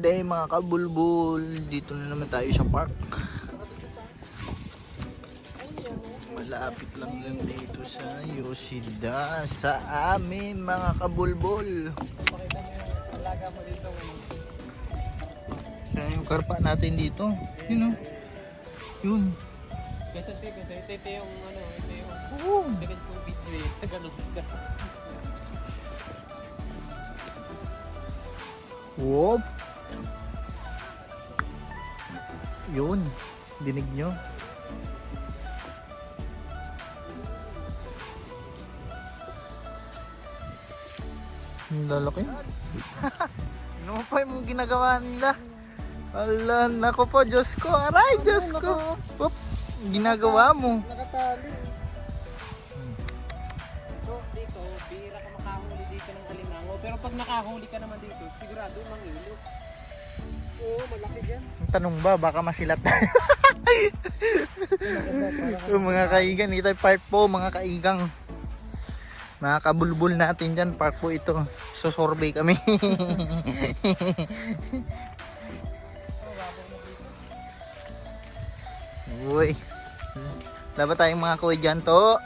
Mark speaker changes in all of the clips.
Speaker 1: Day mga kabulbul, dito na naman tayo sa park. Malapit lang lang dito sa Yoshida sa amin mga kabulbul. Yan yung karpa natin dito. Yun o. Yun.
Speaker 2: Ito yung ano, ito yung
Speaker 1: Oo.
Speaker 2: second kong video eh. Tagalog-isda.
Speaker 1: Whoop. Yun. Dinig nyo. Ang lalaki. Ano pa yung ginagawa nila? Ala, nako po, Diyos ko. Aray, Diyos ko. Oop, ginagawa mo.
Speaker 2: Nakatali. So, dito, bihira ka makahuli dito ng alimango. Pero pag nakahuli ka naman dito, sigurado mangilo. Oo, malaki dyan.
Speaker 1: Ang tanong ba, baka masilat tayo. Mga kaigan, ito ay park po mga kaigang. Mga kabulbul natin dyan, park po ito. Susurvey kami. Uy. Dapat tayong mga kuya dyan to.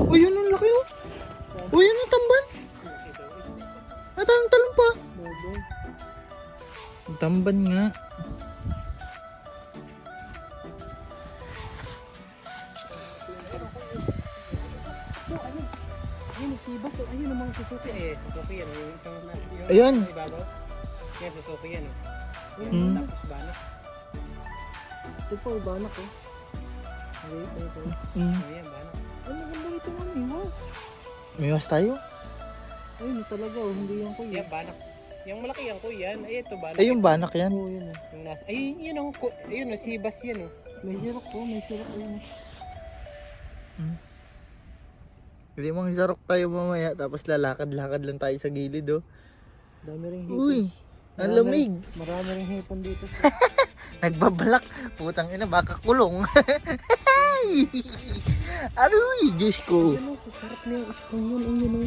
Speaker 1: Uy, yun ang laki oh. Uy, yun ang tamban. At ang talong pa. Tamban nga.
Speaker 2: Ayun, sibas. Ayun ang mga susuki. Susuki yan. Yung isang
Speaker 1: Ayun.
Speaker 2: ibabaw. Yan, susuki yan.
Speaker 1: Hmm.
Speaker 2: Tapos banak. Ito pa, banak eh. Wait, ito. Ayan, banak. Ay, maganda ito nga, miwas.
Speaker 1: Miwas tayo?
Speaker 2: Ayun, talaga, hindi yan kuya. Yan, banak. Yung malaki yan kuya. Ay, ito banak.
Speaker 1: Ay, yung banak yan.
Speaker 2: Oo, yun eh. Yung nasa, ay, yun ang, ayun, sibas yan oh. May sirok po, may sirok ayun.
Speaker 1: Hindi mong sarok tayo mamaya, tapos lalakad-lakad lang tayo sa gilid oh.
Speaker 2: Dami ring hipon.
Speaker 1: Uy, ang lamig.
Speaker 2: Marami ring hipon dito.
Speaker 1: Nagbabalak. Putang ina, baka kulong. Aroy, Diyos ko.
Speaker 2: Ayun, sasarap na yung isang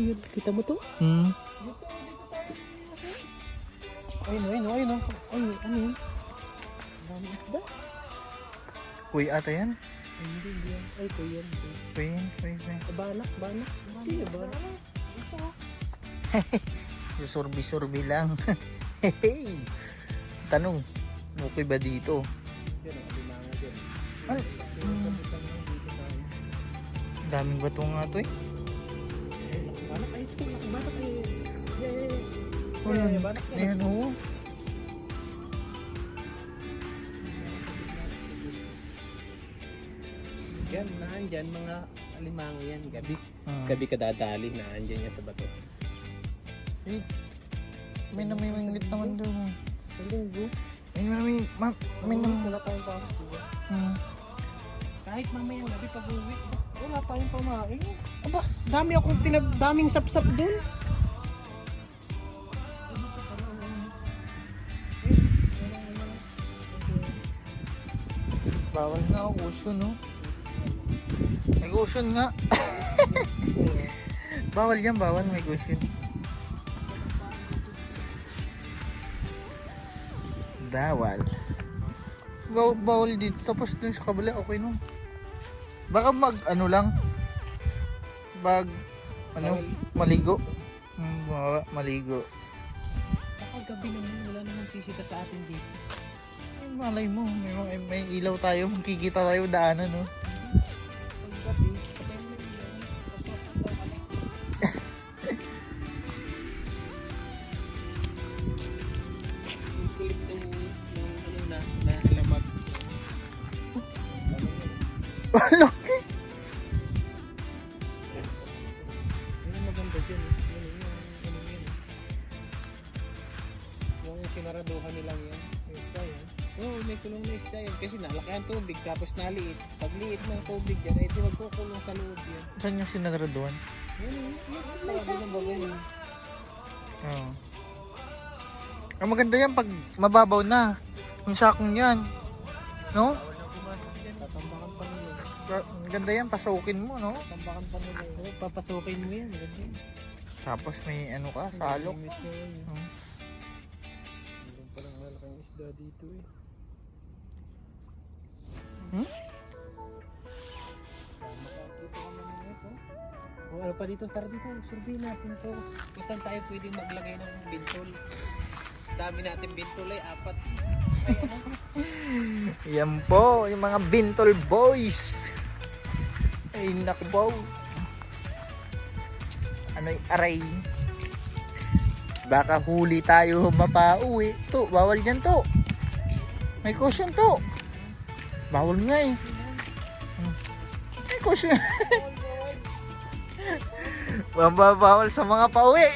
Speaker 2: yun. Kita mo to?
Speaker 1: Hmm.
Speaker 2: Ayun. Ay, ano yun? Dami isda.
Speaker 1: Uy, ata yan.
Speaker 2: Ay, hindi yan. Ay, kuya.
Speaker 1: Uy.
Speaker 2: Banak. Hindi, banak.
Speaker 1: Surbi lang. Hey. Tanong, okay ba dito?
Speaker 2: Yan, ang alimango dyan.
Speaker 1: Ay. Daming bato nga to eh.
Speaker 2: Banak, ay, ito. Banak, ay. Yeah.
Speaker 1: Ayan,
Speaker 2: Banak yan.
Speaker 1: ayan oh.
Speaker 2: Yan, naandyan mga alimango yan. Gabi.
Speaker 1: Hmm.
Speaker 2: Gabi ka dadali, naandyan yan sa bato.
Speaker 1: Eh, may namiminglit naman doon.
Speaker 2: Linggo.
Speaker 1: May
Speaker 2: Wala tayong pasok.
Speaker 1: Hmm.
Speaker 2: Kahit mamaya gabi pag uwi, wala tayong pamain. Aba, daming sapsap dun.
Speaker 1: Bawal nga ako cushion, no? May cushion nga. Bawal yan, bawal may cushion. Bawal. Bawal dito. Tapos dun sa kabila, okay no? Baka ano lang. Maligo. Maligo.
Speaker 2: Baka gabi naman, wala namang sisita sa atin dito.
Speaker 1: Ay, malay mo, may ilaw tayo, makikita tayo daanan, no?
Speaker 2: Pag gabi, patay mo yung ilaw. Yung kulit ng ano na alamag.
Speaker 1: Laki!
Speaker 2: Yun ang maganda dyan. Yung sinaraduhan nilang yan. Yung isda yan. Oo, may kulong na isda yan. Kasi nalaki ang tubig tapos naliit. Pag liit ng tubig yan, ay di magkukulong sa loob yan.
Speaker 1: Saan yung sinagraduan?
Speaker 2: Yan. Sabi ng bagay yun.
Speaker 1: Oo. Ang maganda yan pag mababaw na. Yung sakong yan. No?
Speaker 2: Bawal na pumasok dyan. Tatambakan pa nila.
Speaker 1: Maganda yan, pasukin mo, no?
Speaker 2: Tatambakan pa nila. Oo, papasukin mo yan. Ganyan.
Speaker 1: Tapos may ano ka, salok.
Speaker 2: Limit mo yun. wala dito eh. Makakita ka naman ito. O ano pa dito? Tara dito, survey natin to. Kung saan tayo pwedeng maglagay ng bintol. Dami natin bintol ay 4. Ay ano?
Speaker 1: Yan po, yung mga Bintol Boys. Ay naku po. Ano yung aray? Baka huli tayo mapauwi. To, bawal dyan to. May caution to. Bawal nga eh. May caution. Bawal sa mga pauwi.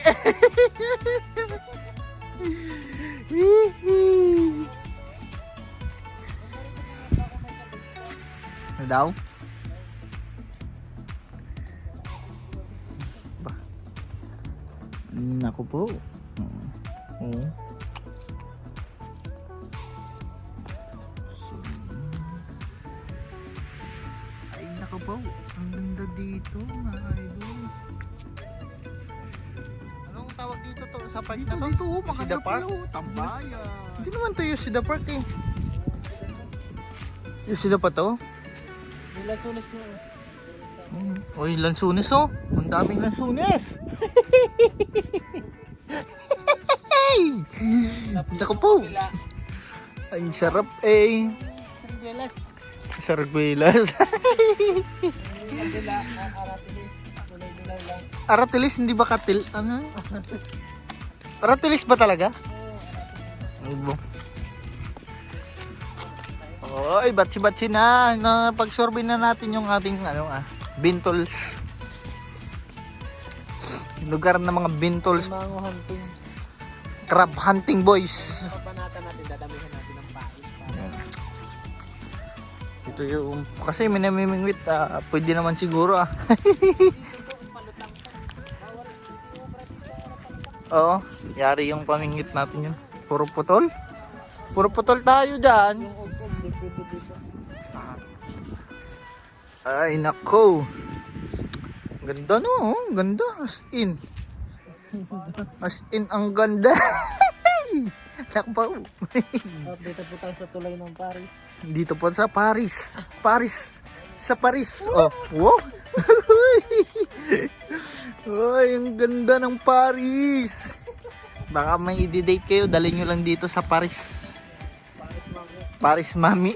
Speaker 1: Ano daw? Ba? Naku po. Oo. Ay naku po. Ang ganda dito mga idol. Anong tawag dito to? Sa park na to?
Speaker 3: Dito,
Speaker 1: Yoshida Park?
Speaker 3: Tambayan.
Speaker 1: Hindi naman to Yoshida Park eh. Yoshida pa to?
Speaker 2: May lansunas na oh.
Speaker 1: Uy, lansunes oh. Ang daming lansunes. Naku po. Ay, sarap eh.
Speaker 2: Sargelas.
Speaker 1: Sarguelas.
Speaker 2: Kabila, aratilis. Kulay dilaw lang.
Speaker 1: Aratilis, hindi ba katil? Ano? Aratilis ba talaga? Oy, batsi-batsi na. Pag-sorbet na natin yung ating bintols. Lugar ng mga bintols.
Speaker 2: Mango hunting.
Speaker 1: Crab hunting boys.
Speaker 2: Kabanatan natin, dadamihan natin ng pain.
Speaker 1: Ito yung, kasi minamimingwit, pwede naman siguro Oo, yari yung pamingwit natin yun. Puro putol. Puro putol tayo dyan.
Speaker 2: Yung ugog, di pwede dito.
Speaker 1: Ay, nako. Ganda no, ganda. As in. As in, ang ganda. Nakpaw.
Speaker 2: Update po tayo sa tulay ng Paris.
Speaker 1: Dito po sa Paris. Paris. Sa Paris. Oh, wow. Uy, ang ganda ng Paris. Baka may i-date kayo, dalhin nyo lang dito sa Paris. Paris Mami.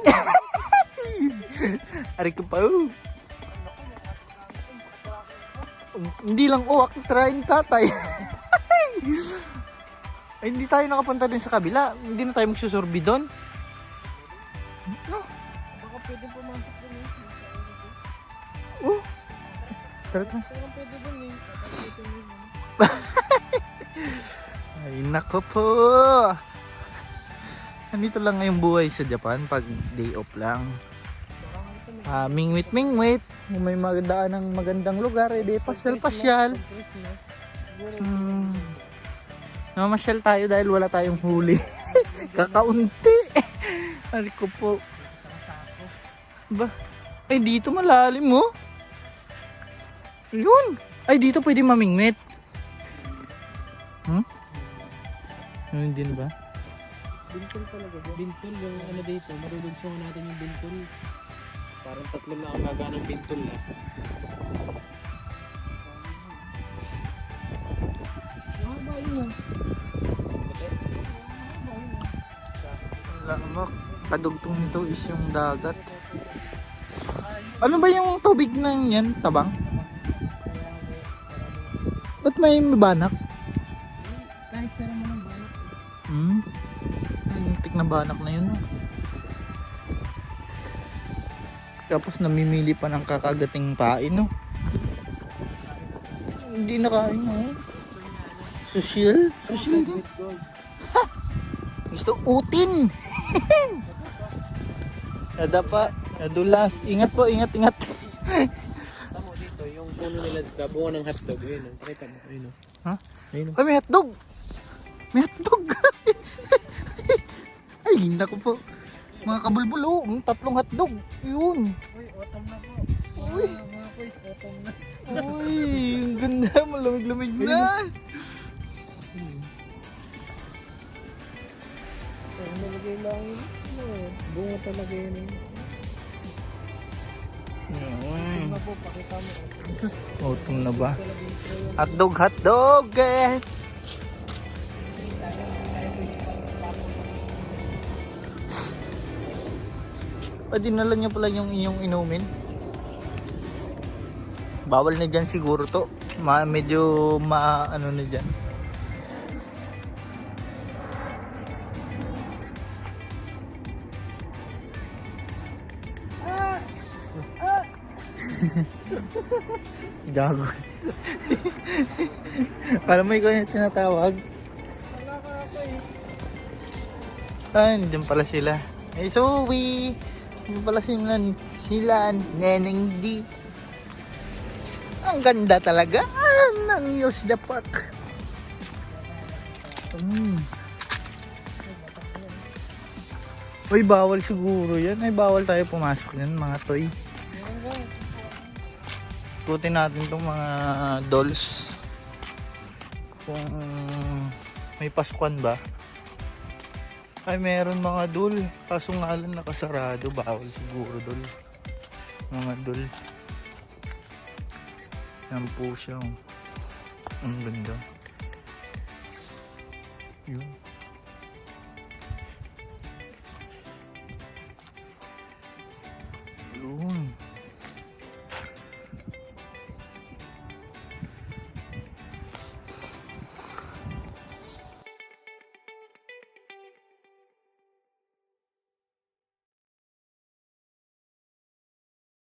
Speaker 1: Ari ko pa. Hindi lang uwak, trying tatay. Ay, hindi tayo nakapunta din sa kabila. Hindi na tayo magsusurbi doon. No.
Speaker 2: Baka pwede pumasok dun eh.
Speaker 1: Oh. Talaga.
Speaker 2: Pero pwede dun eh.
Speaker 1: Ay, nako po. Nandito lang ngayong buhay sa Japan pag day off lang. Mingwit. Kung may magdaan ng magandang lugar, edi pasyal. Mamasyal tayo dahil wala tayong huli. Kakaunti. Ari ko po. Ba? Ay, dito malalim mo. Yun. Ay, dito pwede mamingwit. Ano din ba?
Speaker 2: Bintol talaga ba? Bintol yung ano dito. Marulugsungan natin yung bintol. Parang 3 na ang gaga ng bintol ah. Mahaba yun.
Speaker 1: Lamak. Kadugtong nito is yung dagat. Ano ba yung tubig na yan? Tabang? Ba't may banak?
Speaker 2: Kahit sara mo ng banak.
Speaker 1: Ay, muntik na banak na yun. Tapos namimili pa ng kakagating pain, no? Hindi na kain, no? Social din. Gusto utin. Ada pa, nadulas. Ingat po, ingat.
Speaker 2: Tamo dito, yung puno nila bunga ng hotdog. Ayun o, pakita mo. Ayun o.
Speaker 1: Ha?
Speaker 2: Ayun o.
Speaker 1: Ay, may hotdog. May hotdog. Ay, naku po. Mga kabulbulo, 3 hotdog. Yun.
Speaker 3: Uy, autumn na po.
Speaker 1: Uy.
Speaker 3: Mga boys, autumn na.
Speaker 1: Uy, ang ganda. Malamig-lamig na.
Speaker 2: nalagay lang yun. Bunga talaga yun.
Speaker 1: Yun.
Speaker 2: Na po, pakita mo.
Speaker 1: Autumn na ba? Hotdog, hotdog! Eh. Dinala niyo pala yung iyong inumin. Bawal na dyan siguro to. Medyo ano na dyan. Gago. Alam mo ikaw yung tinatawag? Ay, nandiyan pala sila. Hey, Zoe! Nandiyan pala sila, Neneng D. Ang ganda talaga ng Use the Park. Uy, bawal siguro yan. Ay, bawal tayo pumasok yan, mga toy. Ikutin natin itong mga dolls. Kung may pasukan ba. Ay, meron mga doll. Kaso nga lang nakasarado. Bawal siguro doll. Mga doll. Yan po siya. Ang ganda. Yun. Yun.